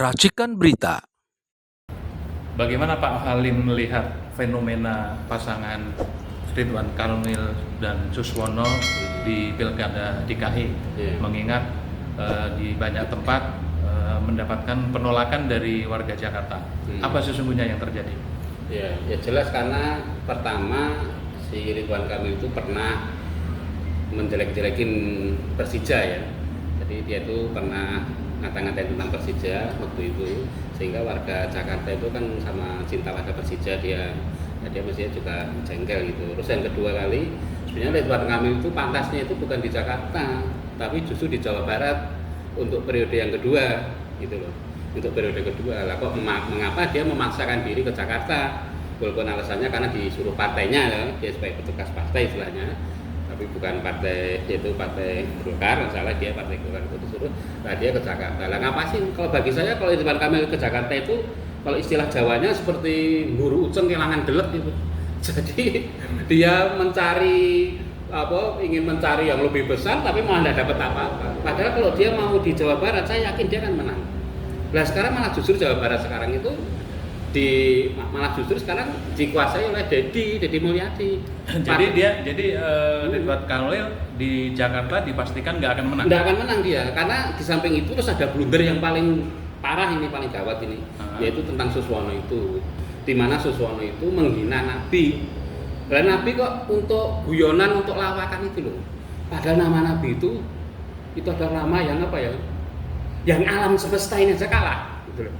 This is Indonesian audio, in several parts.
Racikan Berita. Bagaimana Pak Halim melihat fenomena pasangan Ridwan Kamil dan Suswono di Pilkada DKI, mengingat di banyak tempat mendapatkan penolakan dari warga Jakarta. Apa sesungguhnya yang terjadi? Ya jelas karena pertama si Ridwan Kamil itu pernah menjelek-jelekin Persija ya. Jadi dia itu pernah ngata-ngatain tentang Persija waktu itu, sehingga warga Jakarta itu kan sama cinta pada Persija dia mestinya juga jengkel gitu. Terus yang kedua kali, sebenarnya Ridwan Kamil itu pantasnya itu bukan di Jakarta, tapi justru di Jawa Barat untuk periode yang kedua gitu loh. Untuk periode kedua lah kok mengapa dia memaksakan diri ke Jakarta? Walaupun alasannya karena disuruh partainya ya, dia sebagai petugas partai istilahnya, tapi bukan partai, yaitu partai Golkar, salah dia partai Golkar itu disuruh, nah dia ke Jakarta. Lah ngapa sih? Kalau bagi saya kalau Ridwan Kamil ke Jakarta itu, kalau istilah Jawanya seperti mburu uceng kelangan delek gitu. Jadi dia ingin mencari yang lebih besar, tapi malah tidak dapat apa-apa. Padahal kalau dia mau di Jawa Barat, saya yakin dia akan menang. Nah sekarang malah justru Jawa Barat sekarang itu sekarang dikuasai oleh Deddy Mulyadi. Jadi Ridwan Kamil di Jakarta dipastikan nggak akan menang. Nggak akan menang dia, karena di samping itu terus ada blunder yang paling parah ini, paling gawat ini, yaitu tentang Suswono itu, di mana Suswono itu menghina Nabi. Dan Nabi kok untuk guyonan, untuk lawakan itu loh. Padahal nama Nabi itu adalah nama yang apa ya? Yang alam semesta ini aja kalah, gitu loh.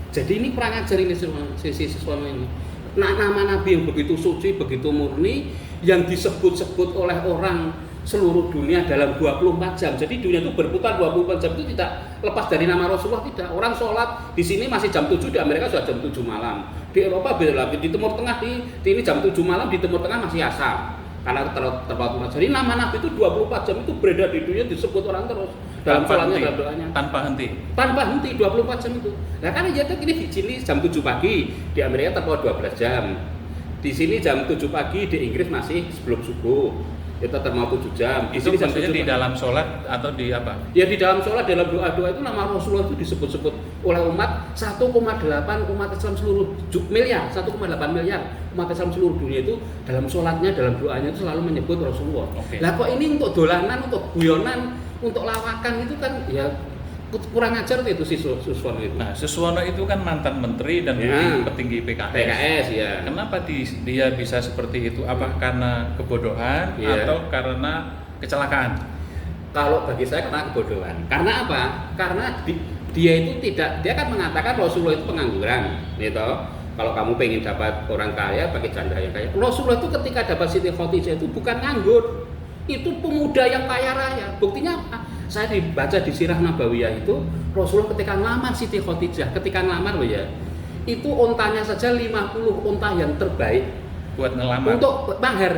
Jadi ini kurang ajar ini sisi Suswono ini. Nama Nabi yang begitu suci, begitu murni, yang disebut-sebut oleh orang seluruh dunia dalam 24 jam. Jadi dunia itu berputar 24 jam itu tidak lepas dari nama Rasulullah, tidak. Orang sholat di sini masih jam 7, di Amerika sudah jam 7 malam. Di Eropa beda lagi, di Timur Tengah di ini jam 7 malam, di Timur Tengah masih asar. Karena terpaut. Jadi nama Nabi itu 24 jam itu beredar di dunia, disebut orang terus dalam sholatnya, dalam doanya. Tanpa henti 24 jam itu. Nah kan aja ini di sini jam 7 pagi, di Amerika terpaut 12 jam. Di sini jam 7 pagi, di Inggris masih sebelum subuh. Itu terpaut 7 jam. Itu maksudnya di dalam sholat atau di apa? Ya di dalam sholat, dalam doa-doa itu nama Rasulullah itu disebut-sebut oleh umat 1,8 umat Islam seluruh miliar, 1,8 miliar umat Islam seluruh dunia itu dalam sholatnya, dalam doanya itu selalu menyebut Rasulullah. Lah kok ini untuk dolanan, untuk guyonan, untuk lawakan itu kan ya kurang ajar itu si Suswono itu. Nah, Suswono itu kan mantan menteri dan petinggi PKS ya. Kenapa dia bisa seperti itu? Apa karena kebodohan atau karena kecelakaan? Kalau bagi saya karena kebodohan. Karena apa? Karena dia itu dia kan mengatakan Rasulullah itu pengangguran, gitu. Kalau kamu pengen dapat orang kaya, pakai janda yang kaya. Rasulullah itu ketika dapat Siti Khadijah itu bukan nganggur, itu pemuda yang kaya raya. Buktinya apa? Saya dibaca di Sirah Nabawiyah itu Rasulullah ketika ngelamar Siti Khadijah, itu ontanya saja 50 onta yang terbaik buat ngelamar. Untuk mahar.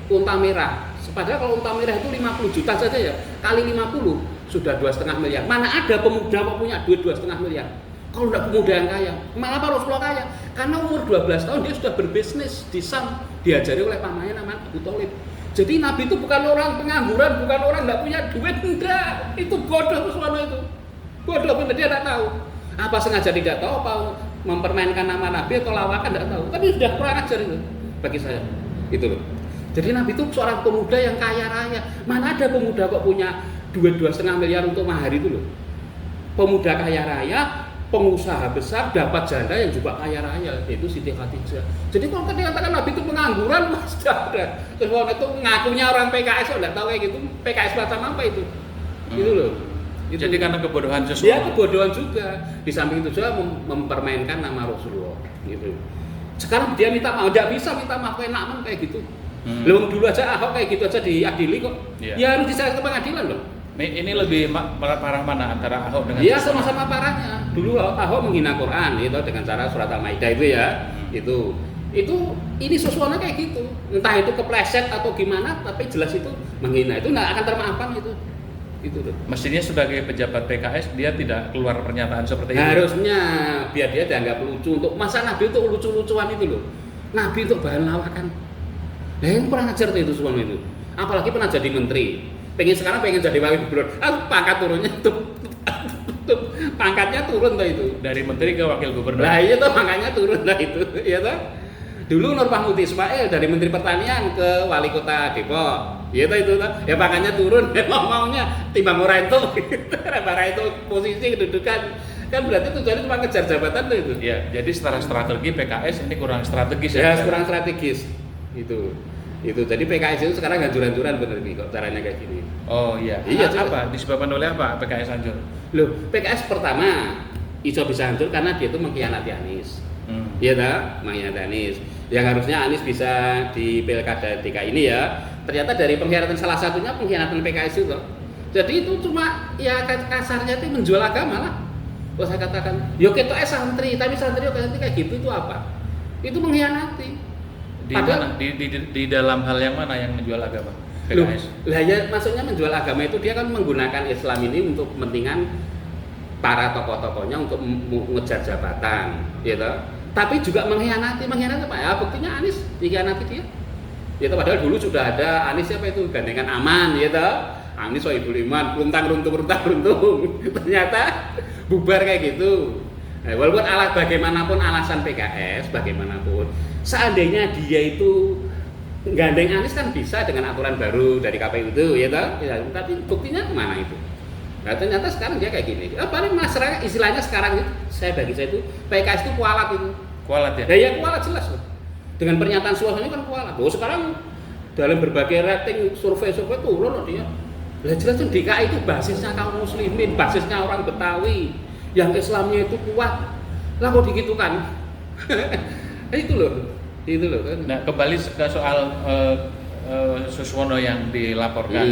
Unta merah. Padahal kalau unta merah itu 50 juta saja ya, kali 50 sudah 2,5 miliar. Mana ada pemuda kok punya duit 2,5 miliar? Kalau tidak pemuda yang kaya, malah Rasulullah kaya. Karena umur 12 tahun dia sudah berbisnis di Sam, diajari oleh pamannya namanya Abu Thalib. Jadi Nabi itu bukan orang pengangguran, bukan orang tidak punya duit, enggak. Itu bodoh Suswono itu. Bodoh benar, dia tidak tahu. Apa sengaja tidak tahu, apa mempermainkan nama Nabi atau lawakan, tidak tahu. Tapi sudah kurang ajar itu bagi saya. Itu loh. Jadi Nabi itu seorang pemuda yang kaya raya. Mana ada pemuda kok punya duit 2,5 miliar untuk mahar itu loh. Pemuda kaya raya, pengusaha besar, dapat janda yang juga kaya raya, yaitu Siti Khadijah. Jadi kalau dikatakan Nabi itu pengangguran, mas ada. Terus orang itu ngakunya orang PKS, tidak tahu kayak gitu. PKS macam apa itu? Gitu loh. Itu. Jadi karena kebodohan Suswono. Dia kebodohan juga. Di samping itu juga mempermainkan nama Rasulullah. Gitu. Sekarang dia minta maaf, tidak bisa minta maaf kayak gitu. Belum dulu aja Ahok kayak gitu aja diadili kok. Ya harus diseret ke pengadilan loh. Ini lebih parah mana antara Ahok dengan Iya sama-sama parahnya. Dulu Ahok menghina Quran itu dengan cara surat Al-Maidah itu ya. Ini Suswono kayak gitu. Entah itu kepleset atau gimana, tapi jelas itu menghina, itu nggak akan termaafkan itu. Itu tuh. Mestinya sebagai pejabat PKS dia tidak keluar pernyataan seperti itu. Harusnya biar dia dianggap lucu, untuk masa Nabi itu lucu-lucuan itu loh. Nabi untuk bahan lawakan. Yang kurang ajar tuh itu Suswono itu. Apalagi pernah jadi menteri. Sekarang pengen jadi wakil gubernur, pangkat turunnya tuh Pangkatnya turun tuh itu. Dari menteri ke wakil gubernur. Nah iya tuh pangkatnya turun lah itu, ya toh. Dulu Nur Mahmudi Ismail dari Menteri Pertanian ke Wali Kota Depok, ya toh itu toh. Ya pangkatnya turun, maunya timbang ora itu, ora itu posisi kedudukan. Kan berarti tujuannya cuma ngejar jabatan tuh itu. Ya, jadi secara strategi PKS ini kurang strategis Ya kurang strategis. Itu jadi PKS itu sekarang hancur-hancuran bener nih kok caranya kayak gini. Oh iya. Iya, Apa disebabkan oleh apa PKS hancur? Loh, PKS pertama iso bisa hancur karena dia itu mengkhianati Anies. Iya tak? Mengkhianati Anies. Yang harusnya Anies bisa di Pilkada DKI ini ya. Ternyata dari pengkhianatan salah satunya pengkhianatan PKS itu. Jadi itu cuma ya kasarnya itu menjual agama lah. Kalau saya katakan, yo kita santri, tapi santri kayak gitu itu apa? Itu mengkhianati. Padahal di dalam hal yang mana yang menjual agama? PKS. Lah ya maksudnya menjual agama itu dia kan menggunakan Islam ini untuk kepentingan para tokoh-tokohnya untuk mengejar jabatan, gitu. Tapi juga mengkhianati apa ya? Buktinya Anies dikhianati dia. Gitu, padahal dulu sudah ada Anies siapa itu gandengan aman, gitu. Anies Sohibul Iman, runtang runtung. Ternyata bubar kayak gitu. Nah, walaupun bagaimanapun alasan PKS, bagaimanapun, seandainya dia itu gandeng Anies kan bisa dengan aturan baru dari KPU itu, ya toh? Ya, tapi buktinya kemana itu? Nah, ternyata sekarang dia kayak gini. Paling masyarakat istilahnya sekarang itu, bagi saya itu PKS itu kualat itu. Kualat ya? Ya kualat jelas loh. Dengan pernyataan suasana kan kualat. Oh sekarang dalam berbagai rating survei turun loh dia. Lah jelas tuh DKI itu basisnya kaum muslimin, basisnya orang Betawi, yang Islamnya itu kuat. Lah kok digitukan? itu loh kan. Nah kembali ke soal Suswono yang dilaporkan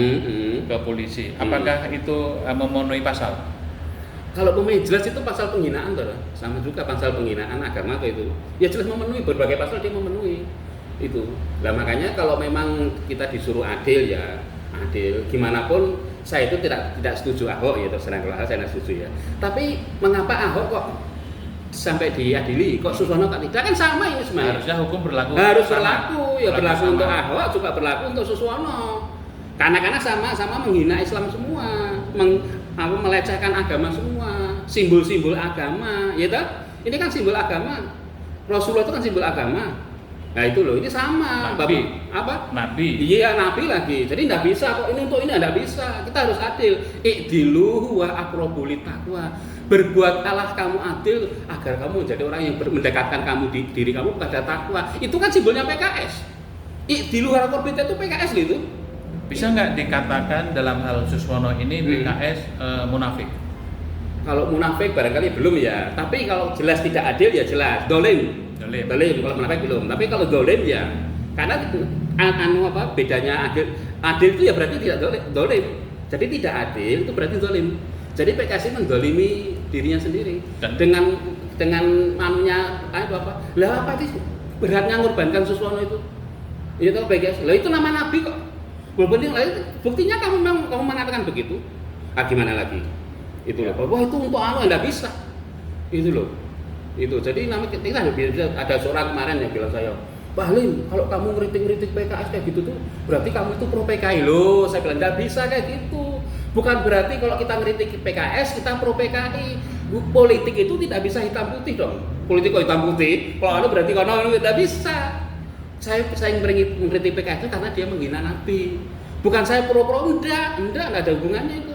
ke polisi, apakah itu memenuhi pasal? Kalau pemain jelas itu pasal penghinaan tuh, sama juga pasal penghinaan agama tuh itu. Ya jelas memenuhi berbagai pasal dia memenuhi itu. Nah makanya kalau memang kita disuruh adil ya adil. Gimana pun saya itu tidak setuju Ahok ya terserah kalau saya tidak setuju ya. Tapi mengapa Ahok kok sampai diadili, kok Suswono tak tidak, kan sama ini sebenarnya. Harusnya hukum berlaku. Harus berlaku, ya berlaku sama. untuk Ahok juga berlaku untuk Suswono. Karena sama menghina Islam semua, melecehkan agama semua, simbol-simbol agama, ya toh? Ini kan simbol agama. Rasulullah itu kan simbol agama. Nah itu loh, ini sama. Nabi. Apa? Nabi. Iya, nabi lagi. Jadi tidak bisa kok ini untuk ini tidak bisa. Kita harus adil. I'dilu wa aqrabu littaqwa. Berbuatlah kamu adil agar kamu menjadi orang yang mendekatkan kamu diri kamu kepada takwa. Itu kan simbolnya PKS. I'dilu wa aqrabu littaqwa itu PKS gitu. Bisa nggak dikatakan dalam hal Suswono ini PKS munafik? Kalau munafik barangkali belum ya. Tapi kalau jelas tidak adil ya jelas. Dolim. Kalau munafik belum. Tapi kalau dolim ya. Karena bedanya adil itu ya berarti tidak dolim. Jadi tidak adil itu berarti dolim. Jadi PKS mendolimi dirinya sendiri. Dan dengan manunya apa? Lah apa sih beratnya ngorbankan Suswono itu? Itu PKS. Lah itu nama nabi kok. Walaupun yang lain, buktinya kamu mengatakan begitu. Gimana lagi? Itu loh. Wah itu untuk Anda bisa. Itu loh. Itu. Jadi namanya kita ada seorang kemarin yang bilang saya, Pak Halim, kalau kamu ngeritik PKS kayak gitu tuh, berarti kamu itu pro PKI loh. Saya bilang nggak bisa kayak gitu. Bukan berarti kalau kita ngeritik PKS kita pro PKI. Politik itu tidak bisa hitam putih dong. Politik kok hitam putih? Kalau berarti kalau tidak bisa. Saya mengkritik PKS itu karena dia menghina Nabi. Bukan saya pro-pro, enggak ada hubungannya itu.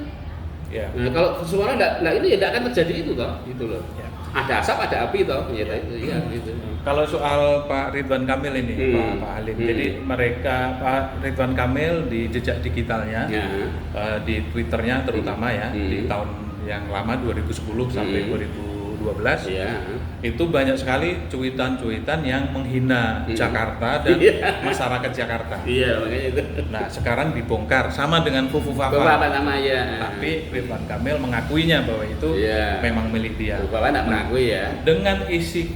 Ya. Nah, kalau suara enggak ini ya enggak akan terjadi itu toh, gitu loh. Ya. Ada asap, ada api toh, ya. Itu ya gitu. Kalau soal Pak Ridwan Kamil ini, Pak Halim. Jadi mereka Pak Ridwan Kamil di jejak digitalnya, di Twitternya terutama ya, di tahun yang lama 2010 sampai 2012 itu banyak sekali cuitan-cuitan yang menghina Jakarta dan masyarakat Jakarta. Iya, makanya itu. Nah, sekarang dibongkar sama dengan Fufu Fafa. Apa namanya? Tapi Ridwan Kamil mengakuinya bahwa itu memang milik dia. Bapak enggak mengakui ya. Dengan isi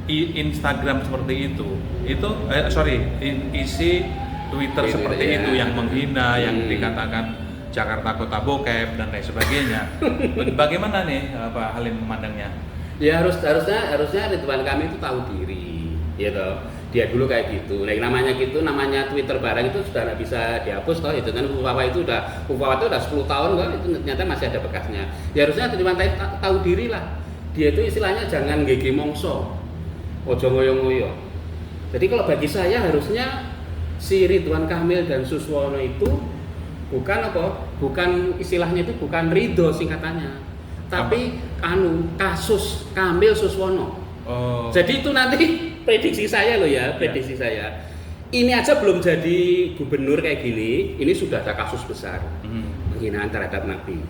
Instagram seperti itu isi Twitter seperti itu yang menghina, yang dikatakan Jakarta kota bokep dan lain sebagainya. Bagaimana nih Pak Halim memandangnya? Ya harusnya Ridwan Kamil itu tahu diri, gitu. Dia dulu kayak gitu. Nah, namanya Twitter barang itu sudah nggak bisa dihapus toh. Itu kan Ufawa itu udah 10 tahun kan, itu ternyata masih ada bekasnya. Ya harusnya Ridwan tahu diri lah. Dia itu istilahnya jangan gege mongso, ojo ngoyo-ngoyo. Jadi kalau bagi saya harusnya si Ridwan Kamil dan Suswono itu bukan istilahnya itu bukan ridho singkatannya, tapi kasus Kamil Suswono. Oh. Jadi itu nanti prediksi saya loh ya, saya. Ini aja belum jadi gubernur kayak gini, ini sudah ada kasus besar penghinaan terhadap Nabi.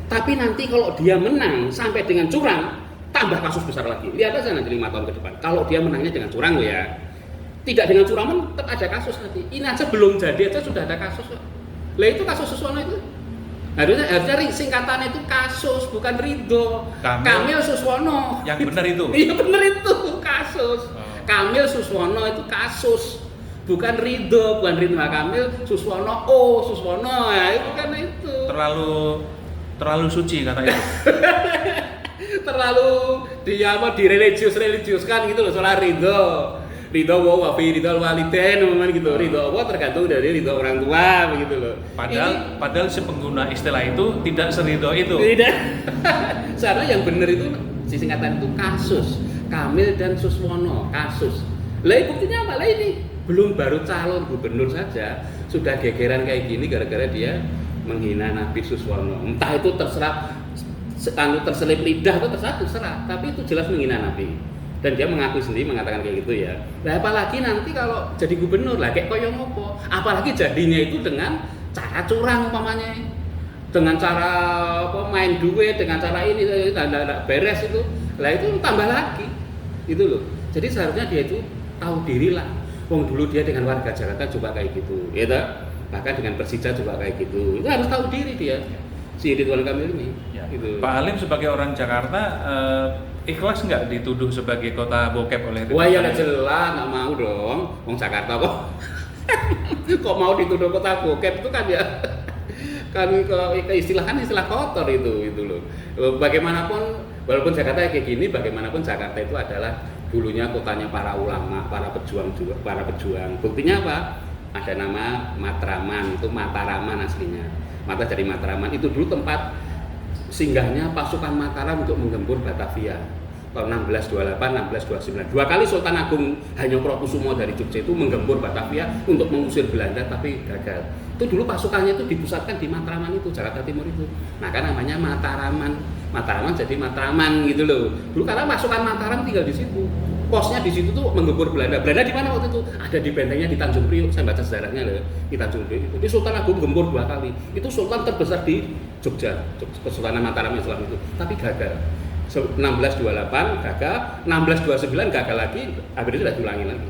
Tapi nanti kalau dia menang sampai dengan curang, tambah kasus besar lagi. Lihat aja nanti 5 tahun ke depan. Kalau dia menangnya dengan curang loh ya, tidak dengan curang pun tetap ada kasus nanti. Ini aja belum jadi aja sudah ada kasus loh. Lah itu kasus Suswono itu. Harusnya singkatannya itu kasus, bukan ridho. Kamil Suswono. Yang benar itu? Iya benar itu, kasus. Kamil Suswono itu kasus, bukan ridho Kamil Suswono. Suswono ya itu kan itu. Terlalu suci kata itu. Terlalu direligiuskan gitu loh soal ridho. Ridho wa fi ridho walidain gitu. Ridho Allah tergantung dari ridho orang tua begitu loh. Padahal si pengguna istilah itu tidak seridho itu. Tidak. Seharusnya yang benar itu si singkatan itu kasus. Kamil dan Suswono kasus. Lah buktinya apa? Lah ini belum baru calon gubernur saja sudah gegeran kayak gini gara-gara dia menghina Nabi Suswono. Entah itu terselip lidah atau terserah, tapi itu jelas menghina Nabi. Dan dia mengakui sendiri mengatakan kayak gitu ya. Nah apalagi nanti kalau jadi gubernur lah kayak koyo ngopo. Apalagi jadinya itu dengan cara curang umpamanya. Dengan cara main duit, dengan cara ini tidak beres itu. Lah itu tambah lagi. Itu loh. Jadi seharusnya dia itu tahu diri lah. Wong dulu dia dengan warga Jakarta coba kayak gitu, ya toh? Bahkan dengan Persija coba kayak gitu. Itu harus tahu diri dia. Si Ridwan Kamil ini. Ya. Gitu. Pak Halim sebagai orang Jakarta ikhlas nggak dituduh sebagai kota bokep oleh Ridwan? Wah ya jelas nggak mau dong, Wong Jakarta kok. Kok mau dituduh kota bokep itu kan ya kan istilah kotor itu loh. Bagaimanapun walaupun Jakarta kayak gini, bagaimanapun Jakarta itu adalah dulunya kotanya para ulama, para pejuang. Buktinya apa? Ada nama Matraman, itu Mataraman aslinya. Mata dari Matraman itu dulu tempat singgahnya pasukan Mataram untuk menggempur Batavia. Tahun 1628, 1629. 2 kali Sultan Agung Hanyokrokusumo dari Jogja itu menggempur Batavia untuk mengusir Belanda tapi gagal. Itu dulu pasukannya itu dipusatkan di Matraman itu, Jakarta Timur itu. Maka namanya Mataraman. Mataraman jadi Matraman gitu loh. Dulu karena pasukan Mataram tinggal di situ. Posnya di situ tuh menggempur Belanda. Belanda di mana waktu itu? Ada di bentengnya di Tanjung Priok. Saya baca sejarahnya loh, di Tanjung Priok itu. Di Sultan Agung gempur 2 kali. Itu sultan terbesar di Jogja, Kesultanan Mataram Islam itu. Tapi gagal. 1628 gagal, 1629 gagal lagi, akhirnya sudah diulangi lagi.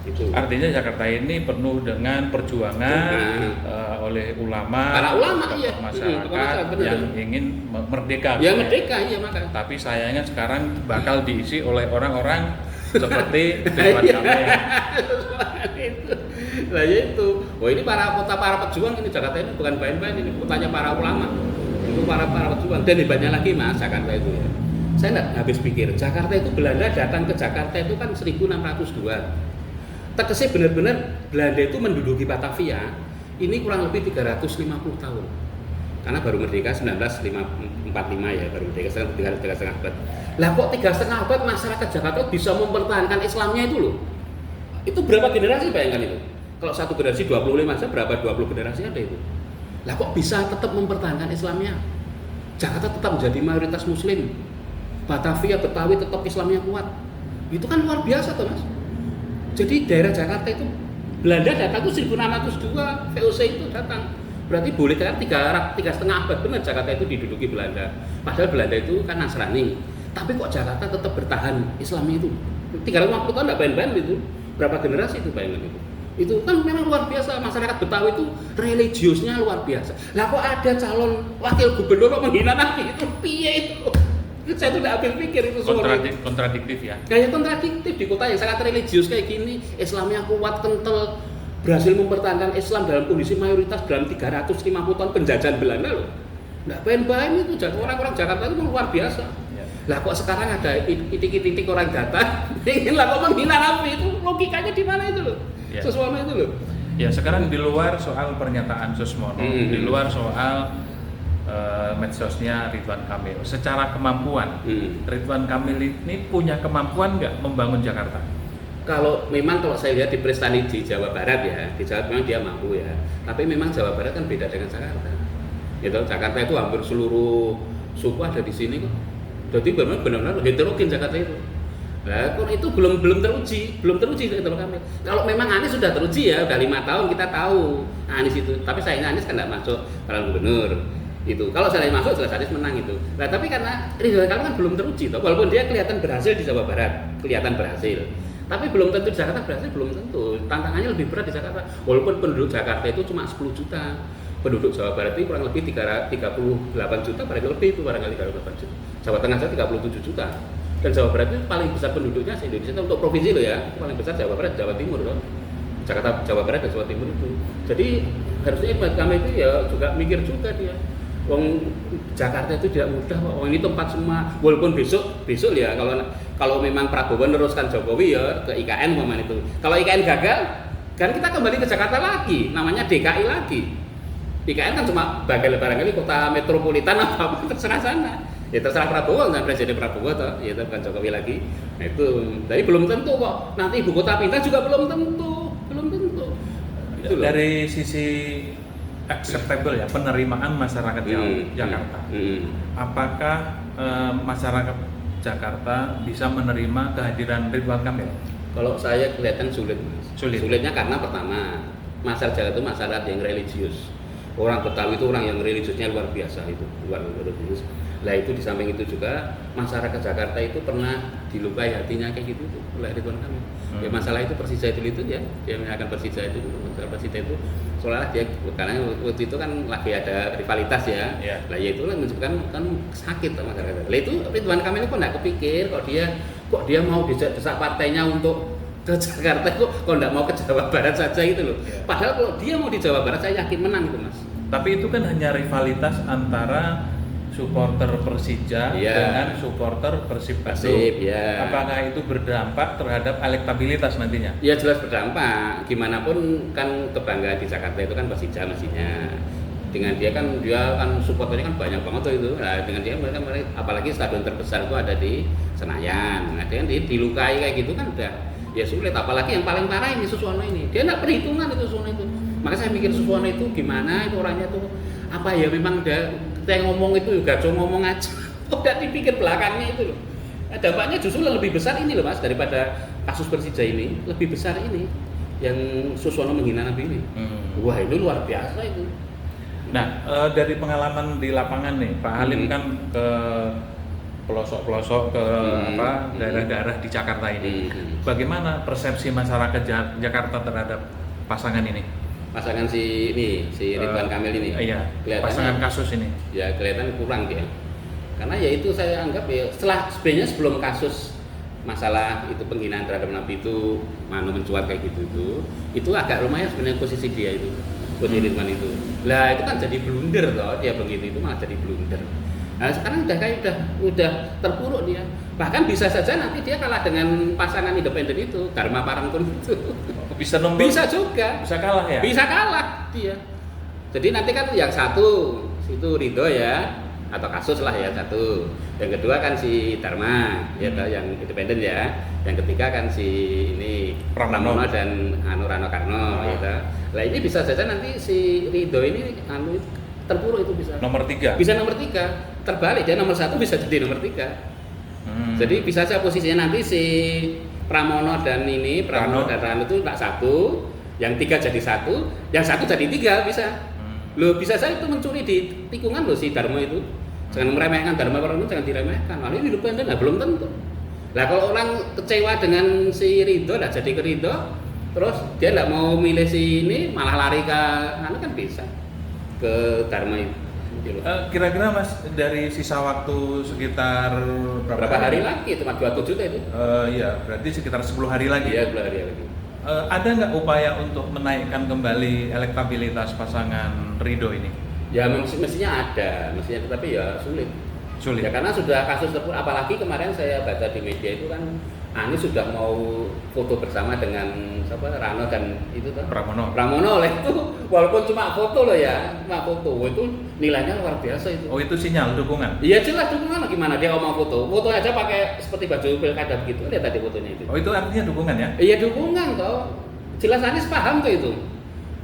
Itu. Artinya Jakarta ini penuh dengan perjuangan oleh ulama, para ulama iya, masyarakat yang ingin merdeka. Ya merdeka iya makanya. Tapi sayangnya sekarang bakal diisi oleh orang-orang seperti Ridwan Kamil. Nah itu, ini para pejuang ini Jakarta ini bukan main-main, ini kotanya para ulama. Itu para pejuang dan hebatnya lagi Mas Jakarta itu ya. Saya nggak habis pikir Jakarta itu Belanda datang ke Jakarta itu kan 1602. Tekesnya benar-benar Belanda itu menduduki Batavia ini kurang lebih 350 tahun. Karena baru merdeka 1945 ya, baru merdeka 3,5 abad. Lah kok 3,5 abad masyarakat Jakarta bisa mempertahankan Islamnya itu loh. Itu berapa generasi bayangkan itu? Kalau satu generasi 25 aja berapa 20 generasi ada itu. Lah kok bisa tetap mempertahankan Islamnya? Jakarta tetap menjadi mayoritas Muslim. Batavia, Betawi tetap Islamnya kuat. Itu kan luar biasa tuh Mas. Jadi daerah Jakarta itu Belanda datang itu 1602, VOC itu datang. Berarti boleh kan 3,5 abad benar Jakarta itu diduduki Belanda. Padahal Belanda itu kan Nasrani. Tapi kok Jakarta tetap bertahan Islamnya itu? 350 tahun enggak main-main itu. Berapa generasi itu bayangkan itu? Itu kan memang luar biasa, masyarakat Betawi itu religiusnya luar biasa. Lah kok ada calon wakil gubernur kok menghina Nabi itu piye itu? Saya tuh tidak habis pikir itu semua. Kontradiktif ya. Kayak kontradiktif di kota yang sangat religius kayak gini, Islamnya kuat kental, berhasil mempertahankan Islam dalam kondisi mayoritas dalam 350 tahun penjajahan Belanda loh. Nggak main-main itu, orang-orang Jakarta itu luar biasa. Ya. Lah kok sekarang ada titik-titik orang datang, ingin lah kok menghina Raffi, itu logikanya di mana itu loh? Ya. Suswono itu loh. Ya sekarang di luar soal pernyataan Suswono, di luar soal medsosnya Ridwan Kamil, secara kemampuan Ridwan Kamil ini punya kemampuan nggak membangun Jakarta? Kalau saya lihat di prestasi di Jawa Barat ya, di Jawa memang dia mampu ya. Tapi memang Jawa Barat kan beda dengan Jakarta. Gitu, Jakarta itu hampir seluruh suku ada di sini kok. Jadi benar-benar heterogen Jakarta itu. Nah, kok itu belum teruji Ridwan Kamil. Kalau memang Anies sudah teruji ya, udah 5 tahun kita tahu Anies itu. Tapi sayangnya Anies kan nggak masuk calon gubernur. Itu kalau saya masuk jelas Anies menang itu. Nah tapi karena Ridwan Kamil kan belum teruji toh, walaupun dia kelihatan berhasil di Jawa Barat, kelihatan berhasil, tapi belum tentu di Jakarta berhasil, belum tentu. Tantangannya lebih berat di Jakarta, walaupun penduduk Jakarta itu cuma 10 juta, penduduk Jawa Barat itu kurang lebih 38 juta, barangkali lebih itu, barangkali 38 juta. Jawa Tengah saja 37 juta, dan Jawa Barat itu paling besar penduduknya se Indonesia untuk provinsi loh ya, paling besar Jawa Barat, Jawa Timur loh. Jakarta, Jawa Barat dan Jawa Timur itu. Jadi harusnya Ridwan Kamil itu ya juga mikir juga dia. Wong Jakarta itu tidak mudah kok. Ini tempat semua. Walaupun besok ya kalau memang Prabowo meneruskan Jokowi ya ke IKN momen itu. Kalau IKN gagal, kan kita kembali ke Jakarta lagi. Namanya DKI lagi. IKN kan cuma barangkali kota metropolitan apa terserah sana. Ya terserah Prabowo, kan Presiden Prabowo toh, ya itu bukan Jokowi lagi. Nah itu, tapi belum tentu kok. Nanti ibu kota pindah juga belum tentu. Dari sisi acceptable ya, penerimaan masyarakat Jakarta. Apakah masyarakat Jakarta bisa menerima kehadiran Ridwan Kamil? Kalau saya kelihatan sulit. Sulitnya karena pertama, masyarakat Jakarta itu masyarakat yang religius. Orang Betawi itu orang yang religiusnya luar biasa itu, luar religius. Lah itu di samping itu juga masyarakat Jakarta itu pernah dilukai hatinya kayak gitu tuh oleh Ridwan Kamil. Ya masalah itu Persija itu ya, dia akan Persija itu, masalah Persija itu soalnya dia karena waktu itu kan lagi ada rivalitas ya. Lah ya itu menunjukkan kan sakit sama masyarakat. Lah itu Ridwan Kamil kok enggak kepikir kok dia mau desak partainya untuk ke Jakarta kok enggak mau ke Jawa Barat saja gitu loh. Padahal kalau dia mau di Jawa Barat saya yakin menang itu Mas. Tapi itu kan hanya rivalitas antara supporter Persija dengan supporter Persib Bandung. Apakah itu berdampak terhadap elektabilitas nantinya? Ya jelas berdampak. Gimana pun kan kebanggaan di Jakarta itu kan Persija mestinya. Dengan dia kan supporternya kan banyak banget tuh itu. Nah, dengan dia mereka apalagi stadion terbesar itu ada di Senayan. Nah, dia dilukai kayak gitu kan udah ya sulit. Apalagi yang paling parah ini Suswono ini. Dia enggak perhitungan itu Suswono itu. Maka saya mikir Suswono itu gimana itu orangnya tuh apa ya memang kita ngomong itu juga cuma ngomong aja. Udah dipikir belakangnya itu loh. Dampaknya justru lebih besar ini loh Mas daripada kasus Persija ini, lebih besar ini yang Suswono menghina Nabi ini. Wah, itu luar biasa itu. Nah, dari pengalaman di lapangan nih, Pak Halim kan ke pelosok-pelosok ke daerah-daerah di Jakarta ini. Bagaimana persepsi masyarakat Jakarta terhadap pasangan ini? Pasangan si Ridwan Kamil ini. Iya. Pasangan kasus ini. Ya kelihatan kurang dia. Karena ya itu saya anggap ya sebenarnya sebelum kasus masalah itu penghinaan terhadap Nabi itu mencuat kayak gitu itu agak lumayan sebenarnya posisi dia itu. Posisi Ridwan itu. Lah itu kan jadi blunder toh, dia begitu itu malah jadi blunder. Nah sekarang udah terpuruk dia. Bahkan bisa saja nanti dia kalah dengan pasangan independen itu, Dharma Parangtun itu. Bisa juga. Bisa kalah ya? Bisa kalah dia. Jadi nanti kan yang satu itu Ridho ya, atau kasus lah ya satu. Yang kedua kan si Dharma, ya yang independen ya. Yang ketiga kan si ini Pramono dan Rano Karno gitu. Lah ini bisa saja nanti si Ridho ini terpuruk itu bisa. Nomor 3. Bisa nomor 3. Terbalik dia nomor 1 bisa jadi nomor 3. Jadi bisa saja posisinya nanti si Pramono dan Rano itu tak 1, yang 3 jadi 1, yang 1 jadi 3 bisa. Loh bisa saja itu mencuri di tikungan loh si Dharma itu. Jangan meremehkan Dharma Parangtun, jangan diremehkan. Lalu ini independen belum tentu. Lah kalau orang kecewa dengan si Ridho lah jadi ke Ridho, terus dia enggak mau milih si ini malah lari ke kan bisa ke Dharma itu. Kira-kira Mas dari sisa waktu sekitar berapa hari lagi? Cuma 27 itu. Iya, berarti sekitar 10 hari lagi. Iya, 10 hari lagi. Ada nggak upaya untuk menaikkan kembali elektabilitas pasangan Ridho ini? Ya mestinya ada, tetapi ya sulit. Sulit. Ya karena sudah kasus tersebut, apalagi kemarin saya baca di media itu kan Anies sudah mau foto bersama dengan siapa Rano dan itu tuh Pramono lah itu, walaupun cuma foto loh ya, cuma foto itu nilainya luar biasa itu. Oh itu sinyal dukungan? Iya jelas dukungan, gimana dia mau foto aja pakai seperti baju pilkada begitu, lihat tadi fotonya itu. Oh itu artinya dukungan ya? Iya dukungan toh, jelas Anies paham tuh itu.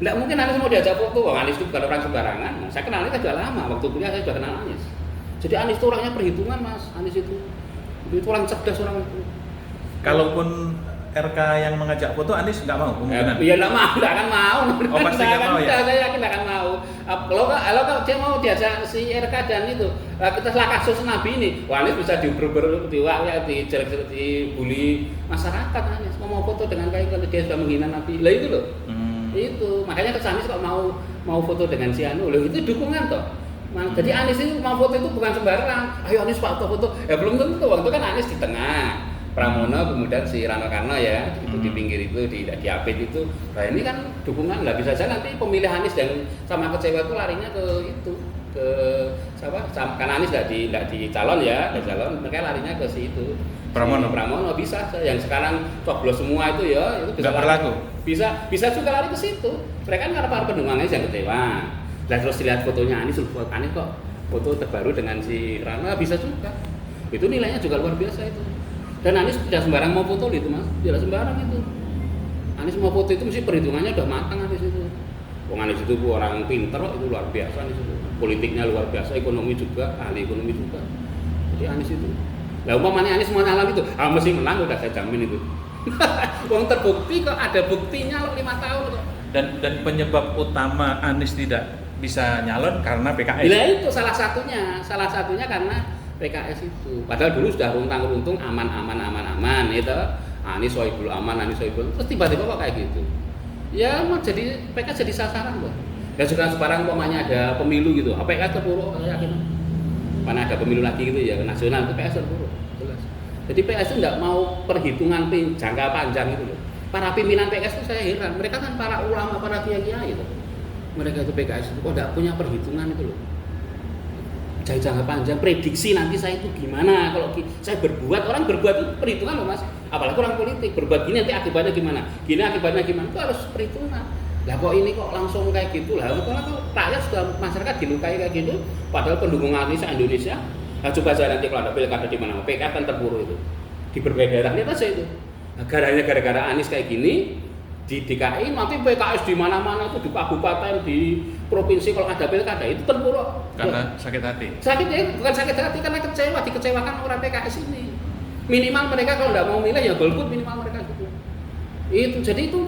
Nggak mungkin Anies mau diajak foto, Anies itu bukan orang sembarangan. Saya kenal Anies kan sudah lama, waktu kuliah saya sudah kenal Anies. Jadi Anies itu orangnya perhitungan mas, Anies itu orang cerdas orang itu. Kalaupun RK yang mengajak foto, Anies nggak mau kemungkinan? Iya nggak mau, nggak akan mau. Oh pasti nggak mau ya? Saya yakin nggak akan mau. Kalau dia mau diajak si RK dan itu, kita setelah kasus Nabi ini, Anies bisa dibully masyarakat Anies. Mau foto dengan kayak kalau dia sudah menghina Nabi, lah itu loh. Itu makanya kesan Anies kok mau foto dengan si Anu, loh itu dukungan toh. Jadi Anies itu mau foto itu bukan sembarang. Ayo Anies foto. Ya belum tentu. Waktu kan Anies di tengah, Pramono kemudian si Rano Karno ya itu di pinggir itu di Apit itu. Nah ini kan dukungan lah bisa saja nanti pemilih Anies dan sama kecewa itu larinya ke itu ke siapa? Karena Anies nggak di calon ya, mereka larinya ke si itu. Pramono bisa yang sekarang coblos semua itu ya itu bisa berlaku. Bisa juga lari ke situ. Mereka kan karena para pendukung Anies yang kecewa. Dan terus dilihat fotonya Anies kok foto terbaru dengan si Rano bisa juga. Itu nilainya juga luar biasa itu. Dan Anies tidak sembarang mau foto itu mas, tidak sembarang itu. Anies mau foto itu mesti perhitungannya udah matang Anies itu. Anies itu orang pinter itu luar biasa Anies itu. Politiknya luar biasa, ekonomi juga, ahli ekonomi juga. Jadi Anies itu. Lah umpamanya Anies mau nyalon itu, mesti menang udah saya jamin itu. Wong terbukti kok ada buktinya 5 tahun kok. Dan penyebab utama Anies tidak bisa nyalon karena PKS. Nah itu salah satunya karena PKS itu. Padahal dulu sudah runtang-runtung aman itu. Anies Sohibul aman, terus tiba-tiba kok kayak gitu. Ya mau jadi PKS jadi sasaran kok. Ya sekarang sekarang umpamanya ada pemilu gitu, PKS terpuruk saya yakin. Mana ada pemilu lagi gitu ya nasional itu PKS terpuruk. Jelas. Jadi PKS itu enggak mau perhitungan jangka panjang gitu loh. Para pimpinan PKS itu saya heran, mereka kan para ulama, para kiai itu. Mereka itu PKS itu kok tidak punya perhitungan itu loh. Jangka panjang, prediksi nanti saya itu gimana kalau saya berbuat, orang berbuat itu perhitungan loh mas. Apalagi orang politik, berbuat gini nanti akibatnya gimana, itu harus perhitungan. Lah kok ini kok langsung kayak gitu lah, kalau rakyat sudah masyarakat dilukai kayak gitu, padahal pendukung Anies Indonesia, nah coba saja nanti kalau ada pilkada di mana, PKS kan terpuruk itu, di berbagai daerah, lihat aja itu. Nah, gara-gara Anies kayak gini, di DKI nanti PKS di mana-mana itu di kabupaten di provinsi kalau ada pilkada itu terpuruk karena sakit hati. Bukan sakit hati karena dikecewakan orang PKS ini. Minimal mereka kalau tidak mau milih ya golput minimal mereka gitu. Itu jadi itu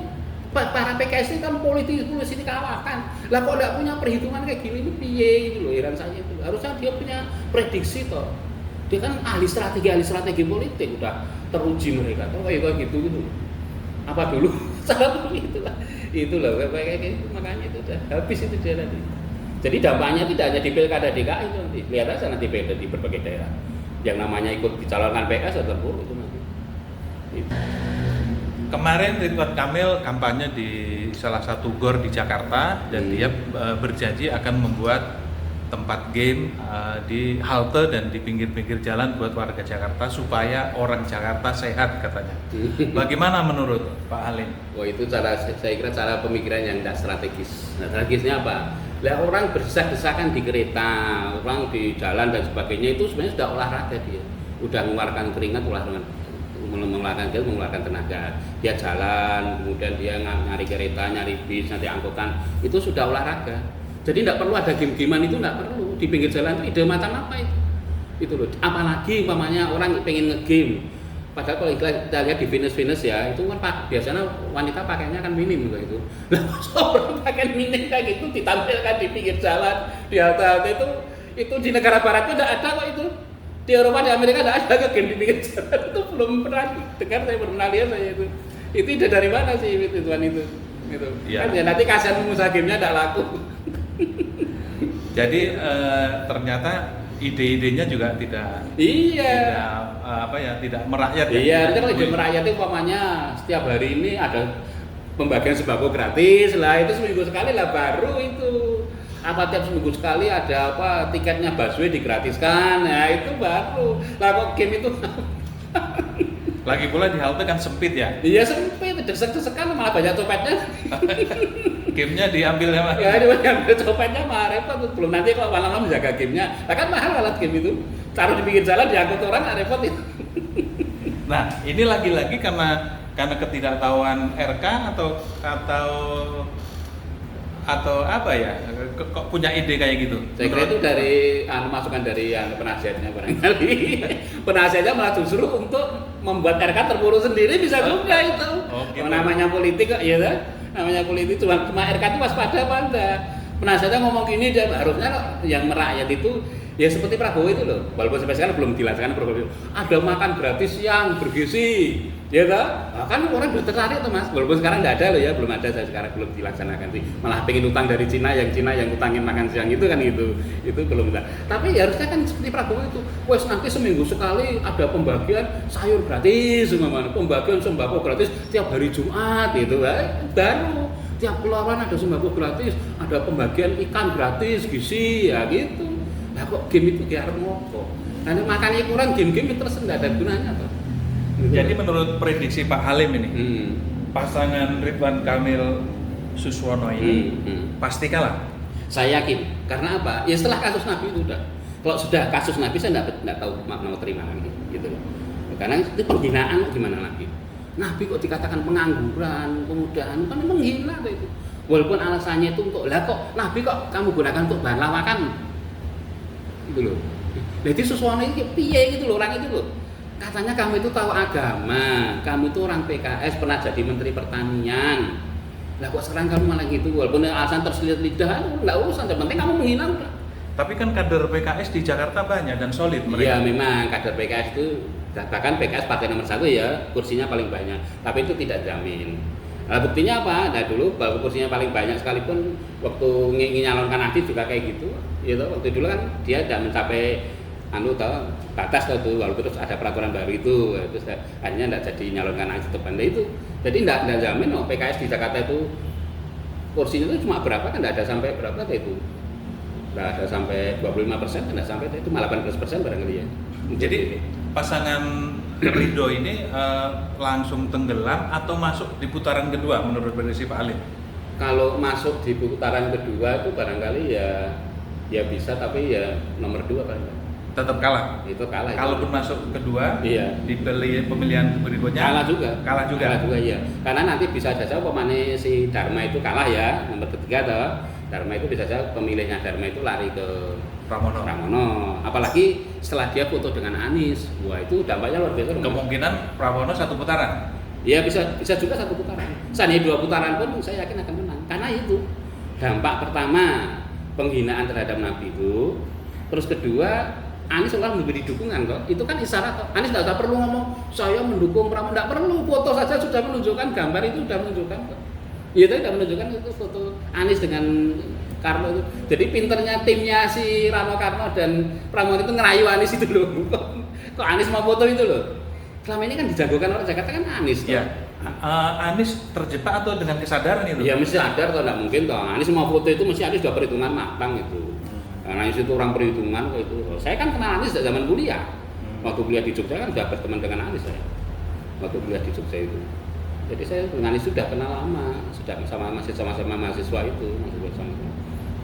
para PKS ini kan politisi ini kalahkan. Lah kok tidak punya perhitungan kayak gini itu piye gitu loh, heran saya itu. Harusnya dia punya prediksi toh. Dia kan ahli strategi politik udah teruji mereka tuh kayak gitu. Apa dulu salah itulah kayak gitu, makanya itu udah habis itu dia tadi. Jadi dampaknya tidak hanya di pilkada DKI itu nanti, lihat aja nanti di berbagai daerah yang namanya ikut dicalonkan PKS atau terpuruk itu nanti. Itu. Kemarin Ridwan Kamil kampanye di salah satu gor di Jakarta dan dia berjanji akan membuat tempat game di halte dan di pinggir-pinggir jalan buat warga Jakarta supaya orang Jakarta sehat katanya. Bagaimana menurut Pak Halim? Wah itu saya kira cara pemikiran yang tidak strategis. Nah strategisnya apa? Lah orang berdesak-desakan di kereta, orang di jalan dan sebagainya itu sebenarnya sudah olahraga dia, udah mengeluarkan keringat, mengeluarkan tenaga. Dia jalan, kemudian dia nyari kereta, nyari bis, nanti angkutan, itu sudah olahraga. Jadi tidak perlu ada game-gamean itu, tidak perlu. Di pinggir jalan itu ide macam apa itu? Itu loh. Apalagi umpamanya orang pengen nge-game. Padahal kalau kita lihat di Venus ya, itu kan biasanya wanita pakainya kan minim gitu. Lah orang pakai minim kayak gitu ditampilkan di pinggir jalan, di halte itu di negara barat itu tidak ada kok itu. Di Eropa, di Amerika tidak ada game di pinggir jalan. Itu belum pernah dengar, saya belum pernah lihat saya itu. Itu ide dari mana sih itu Tuhan itu? Gitu. Ya. Kan ya nanti kasihan pengusaha gamenya tidak laku. Jadi ternyata ide-idenya juga tidak merakyat. Iya, kalau ide merakyat itu umpamanya setiap hari ini ada pembagian sembako gratis lah, itu seminggu sekali lah baru itu. apa tiap seminggu sekali ada apa tiketnya busway digratiskan, ya itu baru. Lah kok game itu Lagi pula di halte kan sempit ya. iya sempit, desek-desekan malah banyak copetnya. Gamenya diambil ya, Pak. Ya itu banyak copetnya malah repot. Belum nanti kalau malam-malam menjaga gamenya. Lah kan mahal alat game itu. Taruh di pinggir jalan diangkut orang repot itu. Nah, ini lagi-lagi karena ketidaktahuan RK atau apa ya? Kok punya ide kayak gitu? Saya kira itu dari masukan dari penasihatnya barangkali. Penasihatnya malah justru untuk membuat RK terpuruk sendiri bisa juga itu. Oh, gitu. Namanya politik kok, ya kan? Namanya politik cuma RK itu waspada apa enggak? Penasihatnya ngomong gini, dia harusnya kok yang merakyat itu ya seperti Prabowo itu loh. Walaupun sampai sekarang belum dilaksanakan Prabowo. Ada makan gratis yang bergizi, ya kan? Nah, kan orang udah tertarik tuh Mas. Walaupun sekarang nggak ada loh ya, belum ada, saya sekarang belum dilaksanakan sih. Malah pengen utang dari Cina yang utangin makan siang itu kan gitu. Itu belum ada. Tapi ya harusnya kan seperti Prabowo itu. Wes nanti seminggu sekali ada pembagian sayur gratis, pembagian sembako gratis tiap hari Jumat gitu, baru tiap keluaran ada sembako gratis, ada pembagian ikan gratis, gizi ya gitu. Nah kok game itu diarep ngopo? Karena makannya kurang, game-game itu terus nggak ada gunanya toh. Jadi menurut prediksi Pak Halim ini, pasangan Ridwan Kamil Suswono ini pasti kalah. Saya yakin. Karena apa? Ya setelah kasus Nabi itu udah. Kalau sudah kasus Nabi saya nggak tahu mau terima lagi, gitu loh. Karena itu penghinaan gimana lagi? Nabi kok dikatakan pengangguran, kemudahan, kan menghina itu. Walaupun alasannya itu untuk, lah kok Nabi kok kamu gunakan untuk bahan lawakan? Gitu loh. Jadi Suswono ini piye gitu loh orang itu loh. Katanya kamu itu tahu agama, kamu itu orang PKS pernah jadi Menteri Pertanian. Lah kok sekarang kamu malah gitu, walaupun alasan terselip lidah, enggak usah, yang penting kamu menghina udah. Tapi kan kader PKS di Jakarta banyak dan solid mereka. Iya memang kader PKS itu, bahkan PKS partai nomor 1 ya, kursinya paling banyak. Tapi itu tidak jamin. Nah, buktinya apa? Nah dulu bahwa kursinya paling banyak sekalipun waktu nyalonkan Adi juga kayak gitu. Gitu. Waktu dulu kan dia tidak mencapai batas tuh, walaupun terus ada peraturan baru itu, terus akhirnya tidak jadi nyalonkan Adi depan itu. Jadi tidak jamin PKS di Jakarta itu kursinya itu cuma berapa kan, tidak ada sampai berapa itu. Tidak ada sampai 25%, tidak sampai itu malah 18% barangkali ya. Jadi pasangan Ridho ini langsung tenggelam atau masuk di putaran kedua menurut prediksi Pak Halim? Kalau masuk di putaran kedua itu barangkali ya bisa, tapi ya nomor 2 barangkali. Tetap kalah. Itu kalah. Kalaupun masuk kedua, iya. Di pemilihan berikutnya Kalah juga. Kalah juga ya. Karena nanti bisa saja pemane si Dharma itu kalah ya, nomor ketiga toh. Dharma itu bisa saja pemilihnya Dharma itu lari ke Pramono. Apalagi setelah dia foto dengan Anies. Wah, itu dampaknya luar biasa. Kemungkinan Pramono 1 putaran. Ya bisa juga 1 putaran. Seandainya 2 putaran pun saya yakin akan menang. Karena itu dampak pertama penghinaan terhadap Nabi itu. Terus kedua, Anies seolah memberi dukungan kok. Itu kan isyarat kok. Anies tidak perlu ngomong saya mendukung Pramono, tidak perlu, foto saja sudah menunjukkan, gambar itu sudah menunjukkan kok. Iya tadi sudah menunjukkan itu foto Anies dengan Karno itu. Jadi pinternya timnya si Rano Karno dan Pramono itu ngerayu Anies itu loh. Kok Anies mau foto itu loh. Selama ini kan dijagokan orang Jakarta kan Anies. Iya. Anies terjebak atau dengan kesadaran itu? Ya mesti sadar atau tidak mungkin toh. Anies mau foto itu mesti Anies sudah perhitungan matang itu. Karena Anies itu orang perhitungan kok itu. Saya kan kenal Anies dari zaman kuliah. Waktu kuliah di Jogja kan sudah berteman dengan Anies saya. Waktu kuliah di Jogja itu. Jadi saya dengan Anies sudah kenal lama, sudah masih sama-sama mahasiswa itu, masih bersama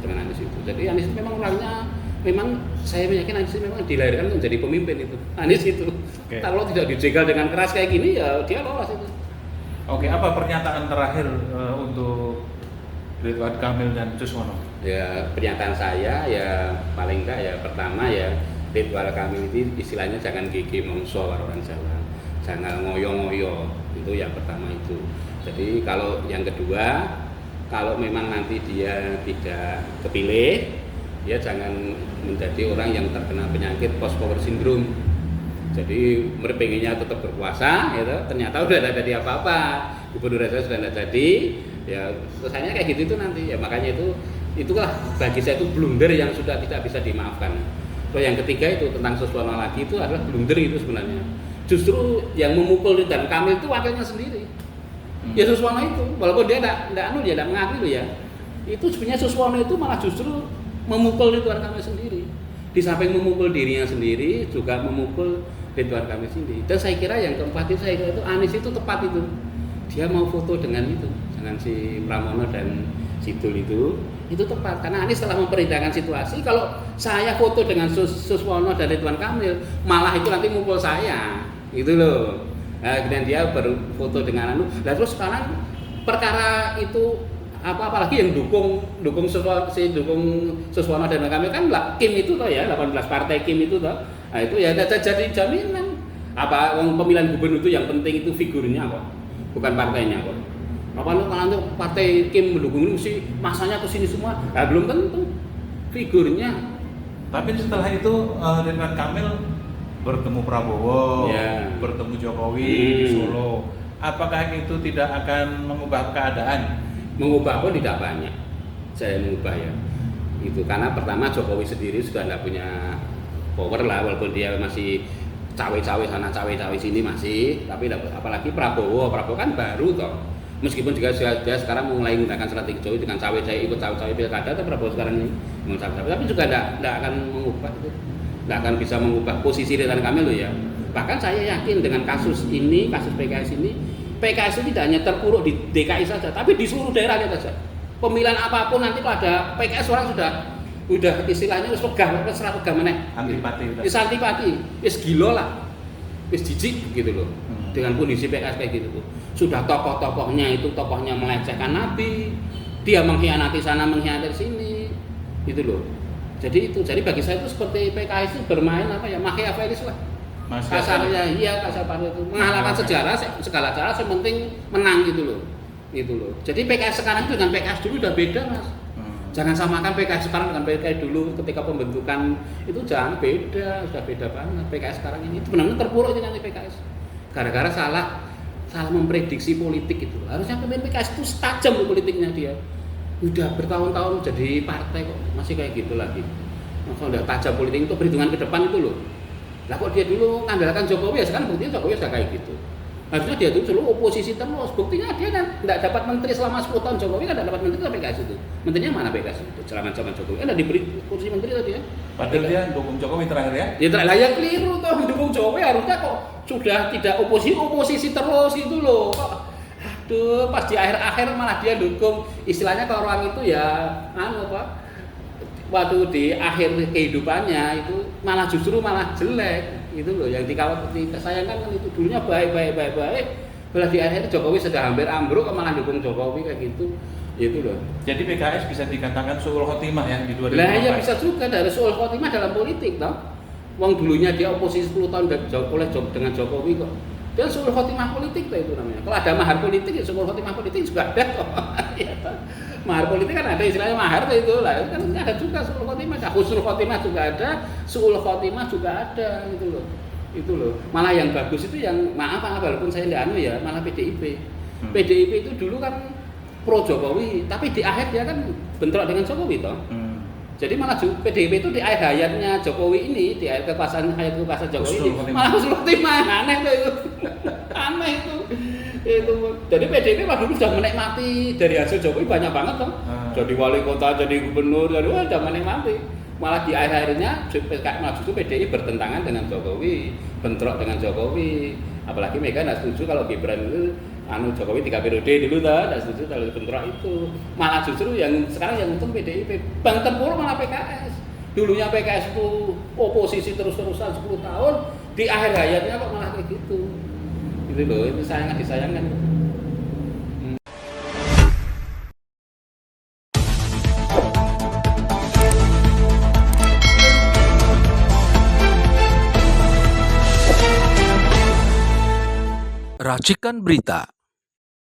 dengan Anies itu. Jadi Anies itu memang orangnya, memang saya yakin Anies memang dilahirkan untuk menjadi pemimpin itu. Anies itu. Okay. Kalau tidak dijegal dengan keras kayak gini ya dia lolos itu. Oke, apa pernyataan terakhir untuk Ridwan Kamil dan Suswono? Ya pernyataan saya ya paling enggak ya pertama ya Ridwan Kamil itu istilahnya jangan gigi mongso orang Jawa, jangan ngoyo-ngoyo, itu yang pertama itu. Jadi kalau yang kedua, kalau memang nanti dia tidak kepilih, ya jangan menjadi orang yang terkena penyakit post power syndrome. Jadi pengennya tetap berkuasa, gitu. Ternyata udah tidak jadi apa-apa, gubernur saya sudah tidak jadi, ya kesannya kayak gitu itu nanti. Ya makanya itulah bagi saya itu blunder yang sudah tidak bisa dimaafkan. Terus yang ketiga itu tentang Suswono lagi itu adalah blunder itu sebenarnya. Justru yang memukul Ridwan Kamil itu wakilnya sendiri. Ya Suswono itu, walaupun dia tidak mengakui loh ya. Itu sebenarnya Suswono itu malah justru memukul Ridwan Kamil sendiri. Di samping memukul dirinya sendiri, juga memukul Ridwan Kamil sendiri. Dan saya kira yang keempat itu, saya kira itu Anies itu tepat itu. Dia mau foto dengan itu, dengan si Pramono dan Sidul itu tepat. Karena Anies telah memperhitungkan situasi. Kalau saya foto dengan Suswono dan Ridwan Kamil, malah itu nanti mukul saya, gitu loh. Nah, kemudian dia berfoto dengan anu. Nah, terus sekarang perkara itu apalagi yang dukung Suswono dan Kamil kan Kim itu toh ya, 18 partai Kim itu toh. Nah, itu ya ada jadi jaminan. Pemilihan gubernur itu yang penting itu figurnya kok, bukan partainya kok. Kalau partai Kim mendukung ini mesti masanya ke sini semua. Nah, belum tentu figurnya. Tapi setelah itu Ridwan Kamil bertemu Prabowo, bertemu Jokowi di Solo. Apakah itu tidak akan mengubah keadaan? Mengubah pun tidak banyak. Saya mengubah ya. Itu karena pertama Jokowi sendiri sudah tidak punya power lah, walaupun dia masih cawe-cawe sana cawe-cawe sini masih. Tapi apalagi Prabowo kan baru toh. Meskipun juga dia sekarang mulai menggunakan strategi Jokowi dengan cawe-cawe ikut cawe-cawe pilkada, tapi Prabowo sekarang ini mencawe-cawe. Tapi juga tidak akan mengubah itu. Tidak akan bisa mengubah posisi Ridwan Kamil loh ya. Bahkan saya yakin dengan kasus PKS ini, PKS itu tidak hanya terpuruk di DKI saja, tapi di seluruh daerah saja. Pemilihan apapun nanti pada PKS orang sudah istilahnya wis wegah meneh. Antipati. Wis gila lah. Wis jijik gitu loh. Dengan kondisi PKS kayak gitu tuh. Sudah tokoh-tokohnya melecehkan Nabi, dia mengkhianati sana, mengkhianati sini. Gitu loh. Jadi bagi saya itu seperti PKS itu bermain Machiavellis lah. Kasarnya kasar itu mengalahkan sejarah segala cara, yang penting menang gitu loh. Jadi PKS sekarang itu dengan PKS dulu udah beda Mas. Jangan samakan PKS sekarang dengan PKS dulu ketika pembentukan itu, jangan beda, sudah beda banget. PKS sekarang ini itu benar-benar terpuruk ini nanti PKS. Gara-gara salah memprediksi politik itu. Harusnya pemimpin PKS itu tajam tuh politiknya dia. Udah bertahun-tahun jadi partai kok masih kayak gitu lagi. Kalau udah tajam politik itu perhitungan ke depan itu loh. Lah kok dia dulu mengandalkan Jokowi ya, sekarang buktinya Jokowi sudah kayak gitu. Harusnya dia dulu selalu oposisi terus. Buktinya dia kan tidak dapat menteri selama 10 tahun. Jokowi kan tidak dapat menteri sampai PKS itu. Menterinya mana PKS itu? Selama zaman Jokowi kan diberi kursi menteri tadi ya. Padahal dia dukung Jokowi terakhir ya. Ya terakhir yang keliru tuh, dukung Jokowi harusnya kok sudah tidak oposisi terus itu loh. Aduh, pas di akhir-akhir malah dia dukung. Istilahnya kalau orang itu ya waktu di akhir kehidupannya itu malah jelek gitu loh, yang disayangkan kan itu dulunya baik malah di akhir Jokowi sudah hampir ambruk malah dukung Jokowi kayak gitu loh. Jadi PKS bisa dikatakan suul khotimah ya di 2024. Lah ya bisa juga dari suul khotimah dalam politik toh. Wong dulunya dia oposisi 10 tahun dengan Jokowi kok. Dia suul khotimah politik tuh itu namanya. Kalau ada mahar politik ya suul khotimah politik juga ada kok. Ya, mahar politik kan ada istilahnya mahar itu lah, kan ada juga suul khotimah, husnul khotimah juga ada, suul khotimah juga ada gitu loh. Itu loh. Malah yang bagus itu yang maaf walaupun saya tidak ya, malah PDIP. PDIP itu dulu kan pro Jokowi, tapi di akhir dia kan bentrok dengan Jokowi toh. Jadi malah PDIP itu di akhir hayatnya Jokowi ini, di akhir kekuasaan Jokowi ini, malah husnul khotimah. Aneh tuh itu. Aneh itu. Jadi PDIP dulu sudah menikmati dari hasil Jokowi banyak banget kan. Jadi wali kota, jadi gubernur, sudah menikmati. Malah di akhir-akhirnya justru PDI bertentangan dengan Jokowi, bentrok dengan Jokowi. Apalagi Mega tidak setuju kalau Gibran itu Jokowi 3 periode dulu tidak setuju kalau bentrok itu. Malah justru yang sekarang yang untung PDIP. Bang terpuruk malah PKS. Dulunya PKS itu oposisi terus-terusan 10 tahun, di akhir hayatnya kok malah kayak gitu. Gitu loh, itu disayangkan. Racikan Berita